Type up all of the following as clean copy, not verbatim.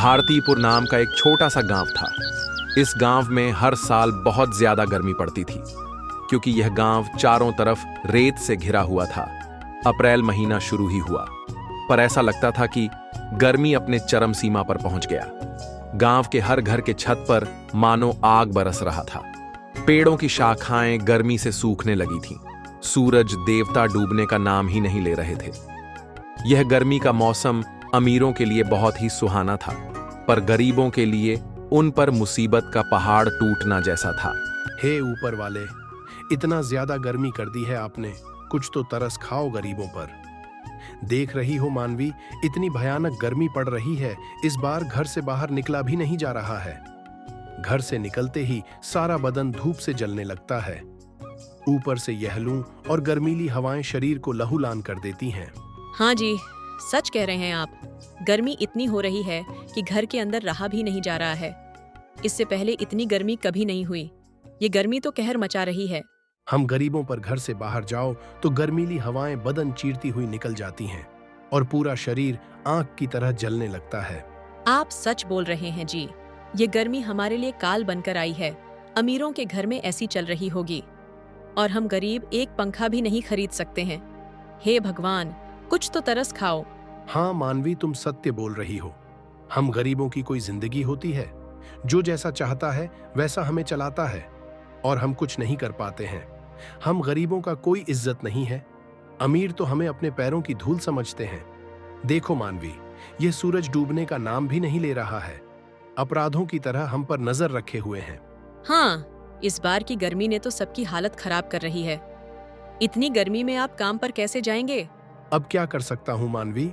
भारतीपुर नाम का एक छोटा सा गांव था। इस गांव में हर साल बहुत ज्यादा गर्मी पड़ती थी, क्योंकि यह गांव चारों तरफ रेत से घिरा हुआ था। अप्रैल महीना शुरू ही हुआ, पर ऐसा लगता था कि गर्मी अपने चरम सीमा पर पहुंच गया। गांव के हर घर के छत पर मानो आग बरस रहा था। पेड़ों की शाखाएं गर्मी से सूखने लगी थीं। सूरज देवता डूबने का नाम ही नहीं ले रहे थे। यह गर्मी का मौसम अमीरों के लिए बहुत ही सुहाना था, पर गरीबों के लिए उन पर मुसीबत का पहाड़ टूटना जैसा था। हे ऊपर वाले, इतना ज्यादा गर्मी कर दी है आपने, कुछ तो तरस खाओ गरीबों पर। देख रही हो मानवी, इतनी भयानक गर्मी पड़ रही है, इस बार घर से बाहर निकला भी नहीं जा रहा है। घर से निकलते ही सारा बदन धूप से जलने लगता है। ऊपर से यह लू और गर्मीली हवाएं शरीर को लहूलुहान कर देती हैं। हाँ जी, सच कह रहे हैं आप। गर्मी इतनी हो रही है कि घर के अंदर रहा भी नहीं जा रहा है। इससे पहले इतनी गर्मी कभी नहीं हुई। ये गर्मी तो कहर मचा रही है। हम गरीबों पर घर से बाहर जाओ तो गर्मीली हवाएं बदन चीरती हुई निकल जाती हैं और पूरा शरीर आग की तरह जलने लगता है। आप सच बोल रहे हैं जी। ये गर्मी हमारे लिए काल बनकर आई है। अमीरों के घर में ऐसी चल रही होगी और हम गरीब एक पंखा भी नहीं खरीद सकते हैं। हे भगवान, कुछ तो तरस खाओ। हाँ मानवी, तुम सत्य बोल रही हो। हम गरीबों की कोई जिंदगी होती है? जो जैसा चाहता है वैसा हमें चलाता है और हम कुछ नहीं कर पाते हैं। हम गरीबों का कोई इज्जत नहीं है। अमीर तो हमें अपने पैरों की धूल समझते हैं। देखो मानवी, यह सूरज डूबने का नाम भी नहीं ले रहा है। अपराधों की तरह हम पर नजर रखे हुए हैं। हाँ, इस बार की गर्मी ने तो सबकी हालत खराब कर रही है। इतनी गर्मी में आप काम पर कैसे जाएंगे? अब क्या कर सकता हूँ मानवी,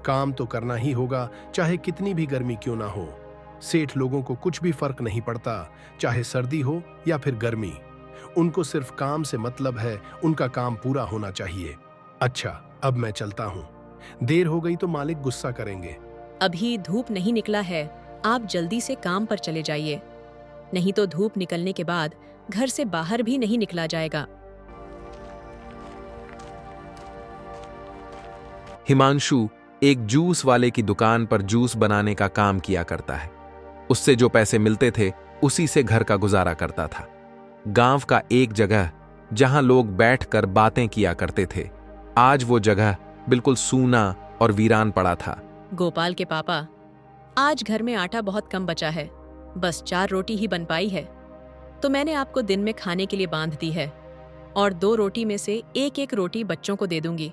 काम तो करना ही होगा, चाहे कितनी भी गर्मी क्यों ना हो। सेठ लोगों को कुछ भी फर्क नहीं पड़ता, चाहे सर्दी हो या फिर गर्मी। उनको सिर्फ काम से मतलब है, उनका काम पूरा होना चाहिए। अच्छा, अब मैं चलता हूँ, देर हो गई तो मालिक गुस्सा करेंगे। अभी धूप नहीं निकला है, आप जल्दी से काम पर चले जाइए, नहीं तो धूप निकलने के बाद घर से बाहर भी नहीं निकला जाएगा। हिमांशु एक जूस वाले की दुकान पर जूस बनाने का काम किया करता है। उससे जो पैसे मिलते थे उसी से घर का गुजारा करता था। गांव का एक जगह जहां लोग बैठकर बातें किया करते थे, आज वो जगह बिल्कुल सूना और वीरान पड़ा था। गोपाल के पापा, आज घर में आटा बहुत कम बचा है, बस 4 रोटी ही बन पाई है, तो मैंने आपको दिन में खाने के लिए बांध दी है और 2 रोटी में से एक रोटी बच्चों को दे दूंगी।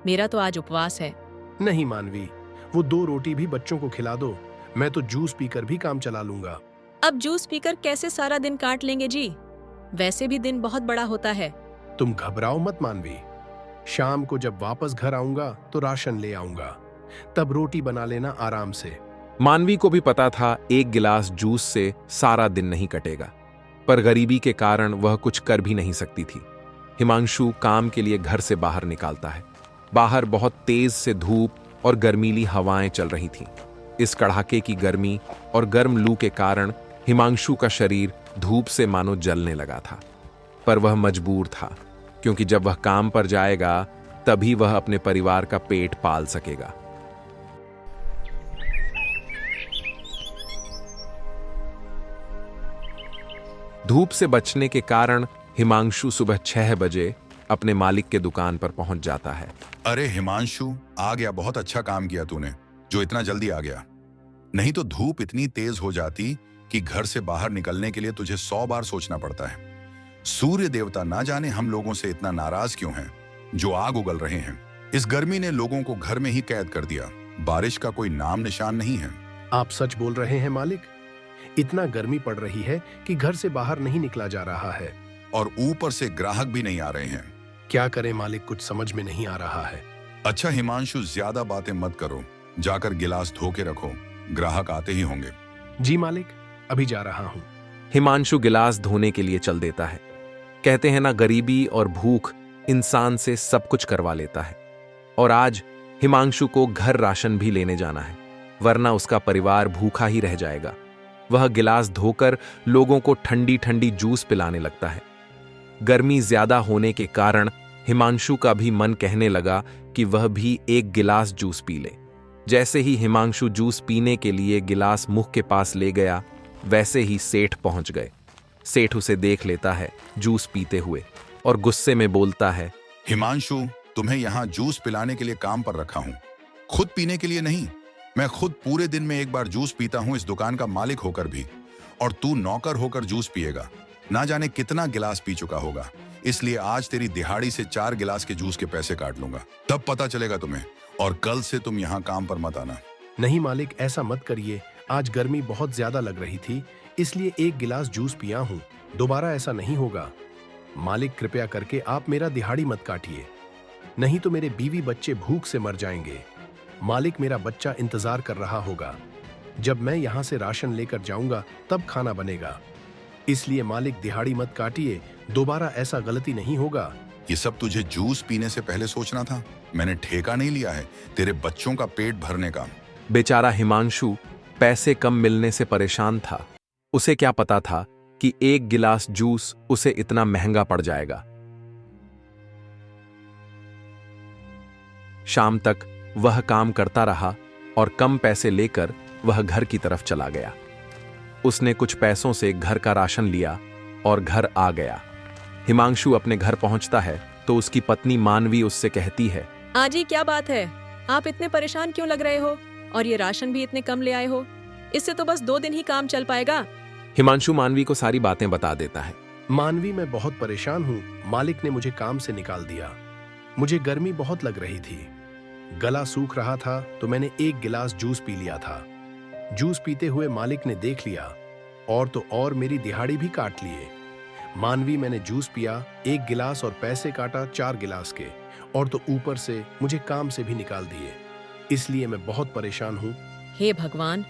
मेरा तो आज उपवास है। नहीं मानवी, वो 2 रोटी भी बच्चों को खिला दो, मैं तो जूस पीकर भी काम चला लूंगा। अब जूस पीकर कैसे सारा दिन काट लेंगे जी? वैसे भी दिन बहुत बड़ा होता है। तुम घबराओ मत मानवी, शाम को जब वापस घर आऊंगा तो राशन ले आऊंगा, तब रोटी बना लेना आराम से। मानवी को भी पता था एक गिलास जूस से सारा दिन नहीं कटेगा, पर गरीबी के कारण वह कुछ कर भी नहीं सकती थी। हिमांशु काम के लिए घर से बाहर निकालता है। बाहर बहुत तेज से धूप और गर्मीली हवाएं चल रही थीं। इस कड़ाके की गर्मी और गर्म लू के कारण हिमांशु का शरीर धूप से मानो जलने लगा था, पर वह मजबूर था, क्योंकि जब वह काम पर जाएगा तभी वह अपने परिवार का पेट पाल सकेगा। धूप से बचने के कारण हिमांशु सुबह 6 बजे अपने मालिक के दुकान पर पहुंच जाता है। अरे हिमांशु, आ गया, बहुत अच्छा काम किया तूने जो इतना जल्दी आ गया। नहीं तो धूप इतनी तेज हो जाती कि घर से बाहर निकलने के लिए तुझे 100 बार सोचना पड़ता है। सूर्य देवता ना जाने हम लोगों से इतना नाराज क्यों हैं, जो आग उगल रहे हैं। इस गर्मी ने लोगों को घर में ही कैद कर दिया। बारिश का कोई नाम निशान नहीं है। आप सच बोल रहे हैं मालिक, इतना गर्मी पड़ रही है कि घर से बाहर नहीं निकला जा रहा है और ऊपर से ग्राहक भी नहीं आ रहे हैं। क्या करें मालिक, कुछ समझ में नहीं आ रहा है। अच्छा हिमांशु, ज्यादा बातें मत करो, जाकर गिलास धो के रखो, ग्राहक आते ही होंगे। जी मालिक, अभी जा रहा हूँ। हिमांशु गिलास धोने के लिए चल देता है। कहते हैं ना, गरीबी और भूख इंसान से सब कुछ करवा लेता है। और आज हिमांशु को घर राशन भी लेने जाना है, वरना उसका परिवार भूखा ही रह जाएगा। वह गिलास धोकर लोगों को ठंडी ठंडी जूस पिलाने लगता है। गर्मी ज्यादा होने के कारण हिमांशु का भी मन कहने लगा कि वह भी एक गिलास जूस पी ले, जैसे ही हिमांशु जूस पीने के लिए गिलास मुंह के पास ले गया, वैसे ही सेठ पहुंच गए। सेठ उसे देख लेता है जूस पीते हुए और गुस्से में बोलता है, हिमांशु, तुम्हें यहाँ जूस पिलाने के लिए काम पर रखा हूँ, खुद पीने के लिए नहीं। मैं खुद पूरे दिन में एक बार जूस पीता हूँ इस दुकान का मालिक होकर भी, और तू नौकर होकर जूस पिएगा। ना जाने कितना गिलास पी चुका होगा, इसलिए आज तेरी दिहाड़ी से 4 गिलास के जूस के पैसे काट लूंगा, तब पता चलेगा तुम्हें। और कल से तुम यहाँ काम पर मत आना। नहीं मालिक, ऐसा मत करिए। आज गर्मी बहुत ज्यादा लग रही थी, इसलिए 1 गिलास जूस पिया हूँ। दोबारा ऐसा नहीं होगा। मालिक, कृपया करके आप मेरा दिहाड़ी मत काटिए, नहीं तो मेरे बीवी बच्चे भूख से मर जाएंगे। मालिक, मेरा बच्चा इंतजार कर रहा होगा। जब मैं यहाँ से राशन लेकर जाऊंगा तब खाना बनेगा। इसलिए मालिक, दिहाड़ी मत काटिए, दोबारा ऐसा गलती नहीं होगा। ये सब तुझे जूस पीने से पहले सोचना था। मैंने ठेका नहीं लिया है तेरे बच्चों का पेट भरने का। बेचारा हिमांशु पैसे कम मिलने से परेशान था। उसे क्या पता था कि 1 गिलास जूस उसे इतना महंगा पड़ जाएगा। शाम तक वह काम करता रहा और कम पैसे लेकर वह घर की तरफ चला गया। उसने कुछ पैसों से घर का राशन लिया और घर आ गया। हिमांशु अपने घर पहुंचता है तो उसकी पत्नी मानवी उससे कहती है, आजी, क्या बात है? आप इतने परेशान क्यों लग रहे हो? और ये राशन भी इतने कम ले आए हो? इससे तो बस 2 दिन ही काम चल पाएगा। हिमांशु मानवी को सारी बातें बता देता है। मानवी, मैं बहुत परेशान हूँ। मालिक ने मुझे काम से निकाल दिया। मुझे गर्मी बहुत लग रही थी, गला सूख रहा था, तो मैंने 1 गिलास जूस पी लिया था। जूस पीते हुए मालिक ने देख लिया और तो और मेरी दिहाड़ी भी काट लिए। मानवी, मैंने जूस पिया 1 गिलास और पैसे काटा 4 गिलास के, और तो ऊपर से मुझे काम से भी निकाल दिए। इसलिए मैं बहुत परेशान हूँ। हे भगवान,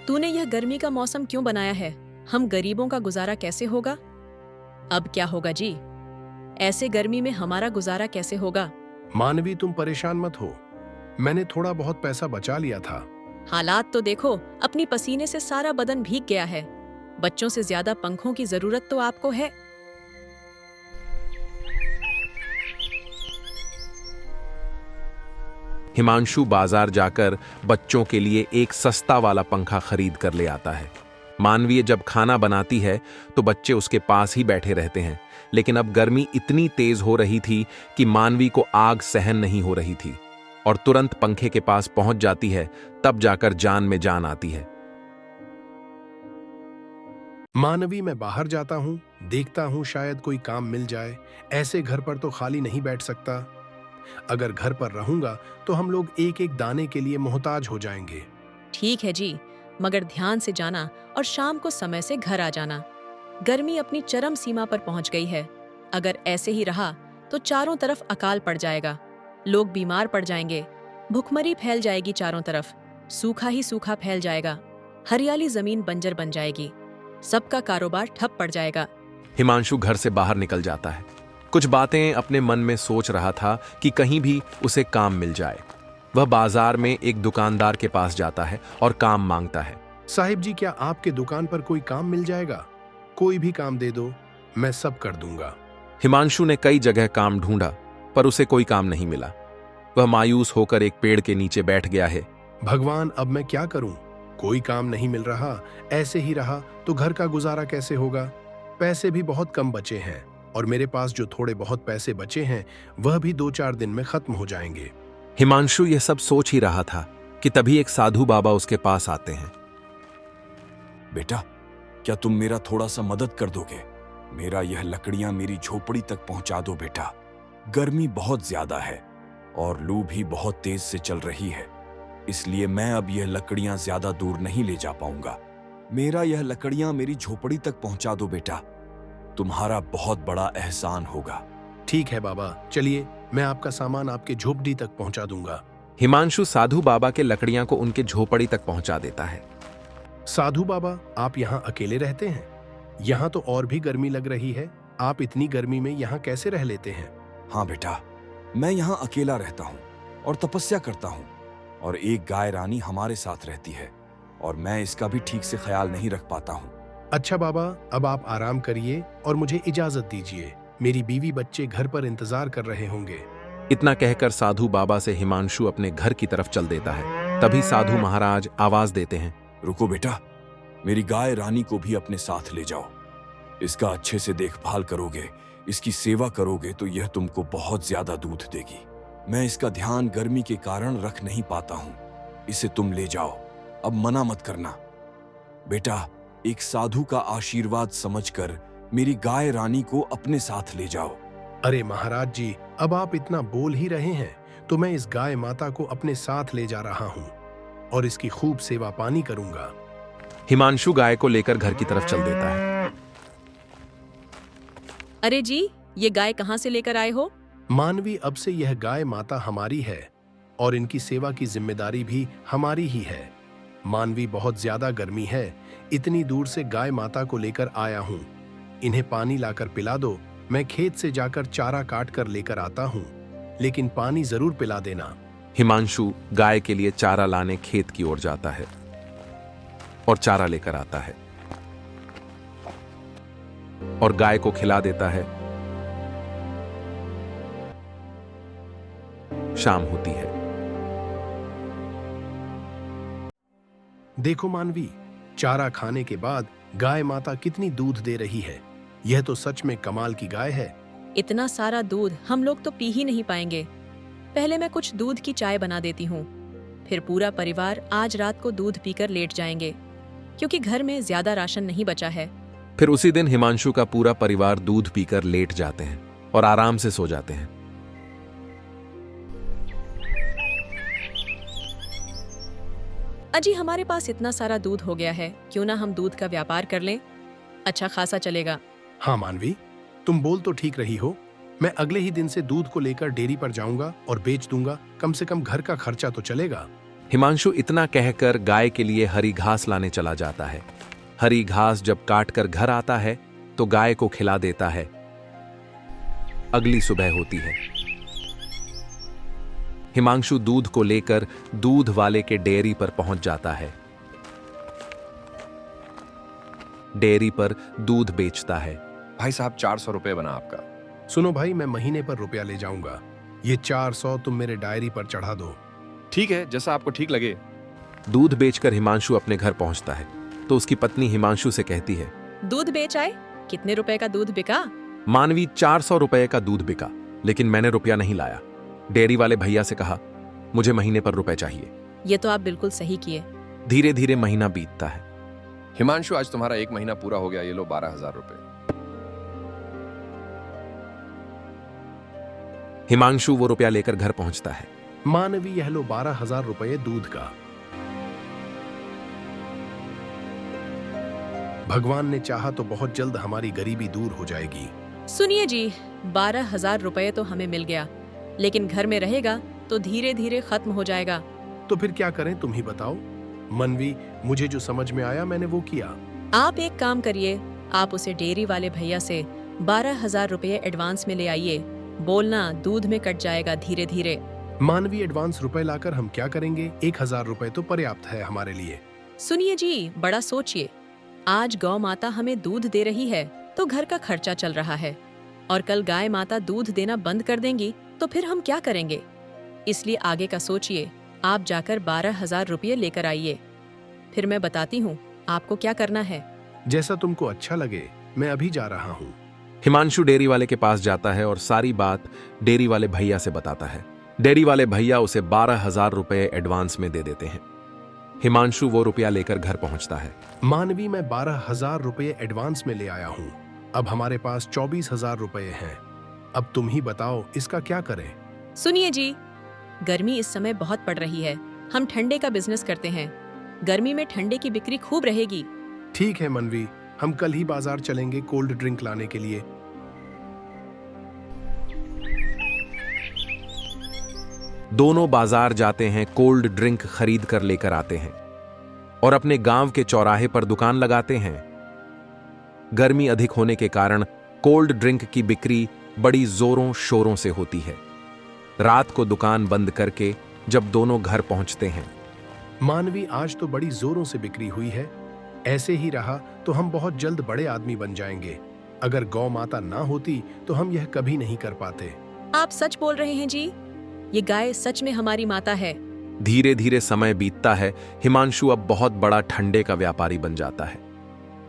तूने यह गर्मी का मौसम क्यों बनाया है? हम गरीबों का गुजारा कैसे होगा? अब क्या होगा जी? ऐसे गर्मी में हमारा गुजारा कैसे होगा? मानवी, तुम परेशान मत हो, मैंने थोड़ा बहुत पैसा बचा लिया था। हालात तो देखो, अपनी पसीने से सारा बदन भीग गया है। बच्चों से ज्यादा पंखों की जरूरत तो आपको है। हिमांशु बाजार जाकर बच्चों के लिए एक सस्ता वाला पंखा खरीद कर ले आता है। मानवीय जब खाना बनाती है तो बच्चे उसके पास ही बैठे रहते हैं, लेकिन अब गर्मी इतनी तेज हो रही थी कि मानवी को आग सहन नहीं हो रही थी और तुरंत पंखे के पास पहुंच जाती है। तब जाकर जान में जान आती है। मानवी, मैं बाहर जाता हूँ, देखता हूँ शायद कोई काम मिल जाए। ऐसे घर पर तो खाली नहीं बैठ सकता। अगर घर पर रहूंगा तो हम लोग एक एक दाने के लिए मोहताज हो जाएंगे। ठीक है जी, मगर ध्यान से जाना और शाम को समय से घर आ जाना। गर्मी अपनी चरम सीमा पर पहुंच गई है। अगर ऐसे ही रहा तो चारों तरफ अकाल पड़ जाएगा। लोग बीमार पड़ जाएंगे, भुखमरी फैल जाएगी, चारों तरफ सूखा ही सूखा फैल जाएगा, हरियाली जमीन बंजर बन जाएगी, सबका कारोबार ठप पड़ जाएगा। हिमांशु घर से बाहर निकल जाता है। कुछ बातें अपने मन में सोच रहा था कि कहीं भी उसे काम मिल जाए। वह बाजार में एक दुकानदार के पास जाता है और काम मांगता है। साहिब जी, क्या आपके दुकान पर कोई काम मिल जाएगा? कोई भी काम दे दो, मैं सब कर दूंगा। हिमांशु ने कई जगह काम ढूंढा पर उसे कोई काम नहीं मिला। वह मायूस होकर एक पेड़ के नीचे बैठ गया है। भगवान, अब मैं क्या करूं? कोई काम नहीं मिल रहा। ऐसे ही रहा तो घर का गुजारा कैसे होगा? पैसे भी बहुत कम बचे हैं और मेरे पास जो थोड़े बहुत पैसे बचे हैं वह भी 2-4 दिन में खत्म हो जाएंगे। हिमांशु यह सब सोच ही रहा था कि तभी एक साधु बाबा उसके पास आते हैं। बेटा, क्या तुम मेरा थोड़ा सा मदद कर दोगे? मेरा यह लकड़ियां मेरी झोपड़ी तक पहुंचा दो बेटा। गर्मी बहुत ज्यादा है और लू भी बहुत तेज से चल रही है, इसलिए मैं अब यह लकड़ियां ज्यादा दूर नहीं ले जा पाऊंगा। मेरा यह लकड़ियां मेरी झोपड़ी तक पहुंचा दो बेटा, तुम्हारा बहुत बड़ा एहसान होगा। ठीक है बाबा, चलिए मैं आपका सामान आपके झोपड़ी तक पहुंचा दूंगा। हिमांशु साधु बाबा के लकड़ियां को उनके झोपड़ी तक पहुंचा देता है। साधु बाबा, आप यहाँ अकेले रहते हैं? यहाँ तो और भी गर्मी लग रही है। आप इतनी गर्मी में यहाँ कैसे रह लेते हैं? हाँ बेटा, मैं यहाँ अकेला रहता हूँ और तपस्या करता हूँ, और एक गाय रानी हमारे साथ रहती है और मैं इसका भी ठीक से ख्याल नहीं रख पाता हूँ। अच्छा बाबा, अब आप आराम करिए और मुझे इजाजत दीजिए। मेरी बीवी बच्चे घर पर इंतजार कर रहे होंगे। इतना कहकर साधु बाबा से हिमांशु अपने घर की तरफ चल देता है। तभी साधु महाराज आवाज देते हैं। रुको बेटा, मेरी गाय रानी को भी अपने साथ ले जाओ। इसका अच्छे से देखभाल करोगे, इसकी सेवा करोगे तो यह तुमको बहुत ज्यादा दूध देगी। मैं इसका ध्यान गर्मी के कारण रख नहीं पाता हूं। इसे तुम ले जाओ, अब मना मत करना। बेटा, एक साधु का आशीर्वाद समझकर मेरी गाय रानी को अपने साथ ले जाओ। अरे महाराज जी, अब आप इतना बोल ही रहे हैं तो मैं इस गाय माता को अपने साथ ले जा रहा हूँ और इसकी खूब सेवा पानी करूंगा। हिमांशु गाय को लेकर घर की तरफ चल देता है। अरे जी, ये गाय कहाँ से लेकर आए हो? मानवी, अब से यह गाय माता हमारी है और इनकी सेवा की जिम्मेदारी भी हमारी ही है। मानवी, बहुत ज्यादा गर्मी है, इतनी दूर से गाय माता को लेकर आया हूँ। इन्हें पानी लाकर पिला दो। मैं खेत से जाकर चारा काट कर लेकर आता हूँ, लेकिन पानी जरूर पिला देना। हिमांशु गाय के लिए चारा लाने खेत की ओर जाता है और चारा लेकर आता है और गाय को खिला देता है। शाम होती है। देखो मानवी, चारा खाने के बाद गाय माता कितनी दूध दे रही है। यह तो सच में कमाल की गाय है। इतना सारा दूध हम लोग तो पी ही नहीं पाएंगे। पहले मैं कुछ दूध की चाय बना देती हूँ, फिर पूरा परिवार आज रात को दूध पीकर लेट जाएंगे, क्योंकि घर में ज्यादा राशन नहीं बचा है। फिर उसी दिन हिमांशु का पूरा परिवार दूध पीकर लेट जाते हैं और आराम से सो जाते हैं। अजी, हमारे पास इतना सारा दूध हो गया है, क्यों ना हम दूध का व्यापार कर लें? अच्छा खासा चलेगा। हाँ मानवी, तुम बोल तो ठीक रही हो। मैं अगले ही दिन से दूध को लेकर डेयरी पर जाऊंगा और बेच दूंगा। कम से कम घर का खर्चा तो चलेगा। हिमांशु इतना कहकर गाय के लिए हरी घास लाने चला जाता है। हरी घास जब काटकर घर आता है तो गाय को खिला देता है। अगली सुबह होती है। हिमांशु दूध को लेकर दूध वाले के डेयरी पर पहुंच जाता है। डेयरी पर दूध बेचता है। भाई साहब, 400 रुपये बना आपका। सुनो भाई, मैं महीने पर रुपया ले जाऊंगा। ये 400 तुम मेरे डायरी पर चढ़ा दो। ठीक है, जैसा आपको ठीक लगे। दूध बेचकर हिमांशु अपने घर पहुंचता है तो उसकी पत्नी हिमांशु से कहती है, दूध बेच आए? कितने रुपए का दूध बिका? मानवी, 400 रुपए का दूध बिका, लेकिन मैंने रुपया नहीं लाया। डेयरी वाले भैया से कहा, मुझे महीने पर रुपए चाहिए। ये तो आप बिल्कुल सही किए। धीरे धीरे महीना बीतता है। हिमांशु, आज तुम्हारा 1 महीना पूरा हो गया। ये लो 12,000 रुपये। हिमांशु वो रुपया लेकर घर पहुंचता है। मानवी, यह लो 12,000 रुपये दूध का। भगवान ने चाहा तो बहुत जल्द हमारी गरीबी दूर हो जाएगी। सुनिए जी, 12,000 रुपए तो हमें मिल गया, लेकिन घर में रहेगा तो धीरे धीरे खत्म हो जाएगा। तो फिर क्या करें, तुम ही बताओ। मनवी, मुझे जो समझ में आया मैंने वो किया। आप एक काम करिए, आप उसे डेयरी वाले भैया से 12,000 रुपये एडवांस में ले आइए। बोलना दूध में कट जाएगा धीरे धीरे। मानवी, एडवांस रुपए लाकर हम क्या करेंगे? 1,000 रुपए तो पर्याप्त है हमारे लिए। सुनिए जी, बड़ा सोचिए। आज गौ माता हमें दूध दे रही है तो घर का खर्चा चल रहा है, और कल गाय माता दूध देना बंद कर देंगी तो फिर हम क्या करेंगे? इसलिए आगे का सोचिए। आप जाकर 12,000 रुपये लेकर आइए, फिर मैं बताती हूँ आपको क्या करना है। जैसा तुमको अच्छा लगे, मैं अभी जा रहा हूँ। हिमांशु डेयरी वाले के पास जाता है और सारी बात डेयरी वाले भैया से बताता है। डेयरी वाले भैया उसे 12,000 रुपये एडवांस में दे देते हैं। हिमांशु वो रुपया लेकर घर पहुंचता है। मानवी, मैं 12,000 रुपये एडवांस में ले आया हूँ। अब हमारे पास 24,000 रुपये हैं। अब तुम ही बताओ इसका क्या करें? सुनिए जी, गर्मी इस समय बहुत पड़ रही है। हम ठंडे का बिजनेस करते हैं। गर्मी में ठंडे की बिक्री खूब रहेगी। ठीक है मनवी, हम कल ही बाजार चलेंगे कोल्ड ड्रिंक लाने के लिए। दोनों बाजार जाते हैं, कोल्ड ड्रिंक खरीद कर लेकर आते हैं और अपने गांव के चौराहे पर दुकान लगाते हैं। गर्मी अधिक होने के कारण कोल्ड ड्रिंक की बिक्री बड़ी जोरों शोरों से होती है। रात को दुकान बंद करके जब दोनों घर पहुंचते हैं। मानवी, आज तो बड़ी जोरों से बिक्री हुई है। ऐसे ही रहा तो हम बहुत जल्द बड़े आदमी बन जाएंगे। अगर गौ माता ना होती तो हम यह कभी नहीं कर पाते। आप सच बोल रहे हैं जी। ये गाय सच में हमारी माता है। धीरे धीरे समय बीतता है। हिमांशु अब बहुत बड़ा ठंडे का व्यापारी बन जाता है।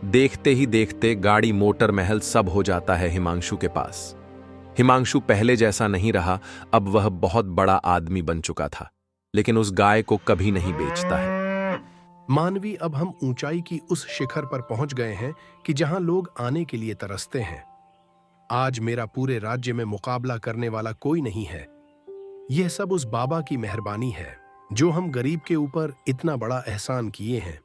देखते ही देखते गाड़ी, मोटर, महल सब हो जाता है हिमांशु के पास। हिमांशु पहले जैसा नहीं रहा, अब वह बहुत बड़ा आदमी बन चुका था, लेकिन उस गाय को कभी नहीं बेचता है। मानवी, अब हम ऊंचाई की उस शिखर पर पहुंच गए हैं कि जहां लोग आने के लिए तरसते हैं। आज मेरा पूरे राज्य में मुकाबला करने वाला कोई नहीं है। यह सब उस बाबा की मेहरबानी है जो हम गरीब के ऊपर इतना बड़ा एहसान किए हैं।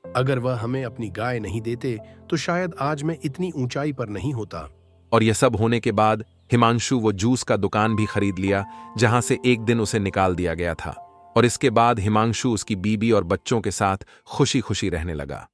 अगर वह हमें अपनी गाय नहीं देते तो शायद आज मैं इतनी ऊंचाई पर नहीं होता। और यह सब होने के बाद हिमांशु वो जूस का दुकान भी खरीद लिया जहां से एक दिन उसे निकाल दिया गया था। और इसके बाद हिमांशु उसकी बीबी और बच्चों के साथ खुशी खुशी रहने लगा।